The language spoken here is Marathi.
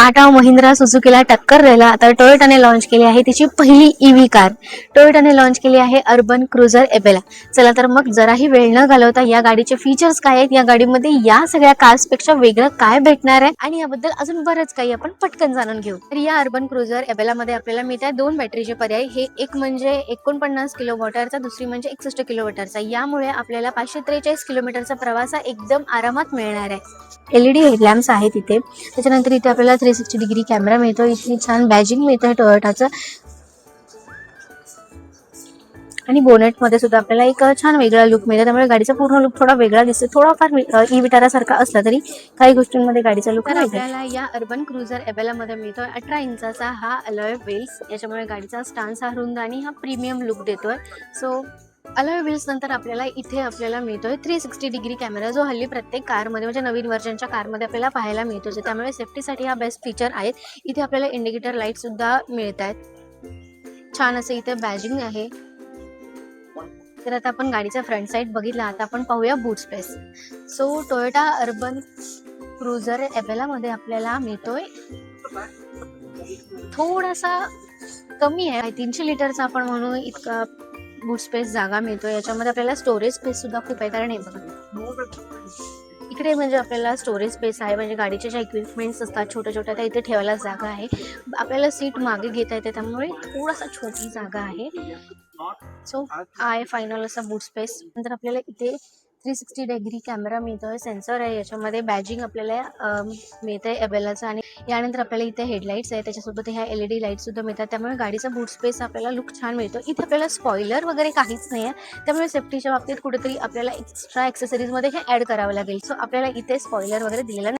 टाटा महिंद्रा सुझुकीला टक्कर द्यायला आता टोयोटाने लॉन्च केली आहे तिची पहिली ईव्ही कार. टोयोटाने लॉन्च केली आहे अर्बन क्रुझर एबेला. चला तर मग जराही वेळ न घालवता या गाडीचे फीचर्स काय आहेत, या गाडीमध्ये या सगळ्या कार्सपेक्षा वेगळं काय भेटणार आहे आणि याबद्दल अजून बरंच काही आपण पटकन जाणून घेऊ. तर या अर्बन क्रुझर एबेला मध्ये आपल्याला मिळतात दोन बॅटरीचे पर्याय. हे एक म्हणजे 49 किलोवॉटचा, दुसरी म्हणजे 61 किलोवॉटचा. यामुळे आपल्याला 543 किलोमीटरचा प्रवास एकदम आरामात मिळणार आहे. LED हेडलॅम्प्स आहेत इथे. त्याच्यानंतर इथे आपल्याला 360 डिग्री कॅमेरा मिळतो. इथे छान बॅजिंग मिळतं टोयोटाचं आणि बोनेट मध्ये सुद्धा आपल्याला एक छान वेगळा लुक मिळतो. त्यामुळे गाडीचा पूर्ण लुक थोडा वेगळा दिसतो. थोडाफार ई विटारा सारखा असला तरी काही गोष्टींमध्ये गाडीचा लुक आपल्याला या अर्बन क्रुझर एबेला मध्ये मिळतो 18 इंचाचा हा अलॉय व्हील्स. याच्यामुळे गाडीचा स्टान्स हा रुंद आणि हा प्रीमियम लुक देतोय. सो अलॉय व्हील्स नंतर आपल्याला इथे आपल्याला मिळतोय 360 डिग्री कॅमेरा, जो हल्ली प्रत्येक कारमध्ये म्हणजे नवीन वर्जनच्या कारमध्ये आपल्याला पाहायला मिळतो. त्यामुळे सेफ्टीसाठी हा बेस्ट फीचर आहे. इथे आपल्याला इंडिकेटर लाईट सुद्धा मिळत आहेत. छान असं इथे बॅजिंग आहे. तर आता आपण गाडीचा फ्रंट साइड बघितला. आता आपण पाहूया boot space. So Toyota Urban Cruiser Ebella मध्ये आपल्याला मिळतोय थोडासा कमी आहे, 300 लिटरचा आपण म्हणू इतका बूट स्पेस जागा मिळतो. याच्यामध्ये आपल्याला स्टोरेज स्पेस सुद्धा खूप आहे. कारण हे बघा इकडे म्हणजे आपल्याला स्टोरेज स्पेस आहे, म्हणजे गाडीचे ज्या इक्विपमेंट्स असतात छोट्या छोट्या त्या इथे ठेवायला जागा आहे. आपल्याला सीट मागे घेता येते, त्यामुळे थोडासा छोटी जागा आहे. सो आहे फायनल असा बूट स्पेस. नंतर आपल्याला इथे 360 डिग्री कॅमेरा मिळतोय, सेन्सर आहे. याच्यामध्ये बॅजिंग आपल्याला मिळतंय एबेलाचं. आणि यानंतर आपल्याला इथे हेडलाईट्स आहे, त्याच्यासोबत ह्या LED लाईट सुद्धा मिळतात. त्यामुळे गाडीचा बूट स्पेस आपल्याला लुक छान मिळतो. इथे आपल्याला स्पॉइलर वगैरे काहीच नाही आहे, त्यामुळे सेफ्टीच्या बाबतीत कुठेतरी आपल्याला एक्स्ट्रा ॲक्सेसरीजमध्ये हे ॲड करावं लागेल. सो आपल्याला इथे स्पॉइलर वगैरे दिलेला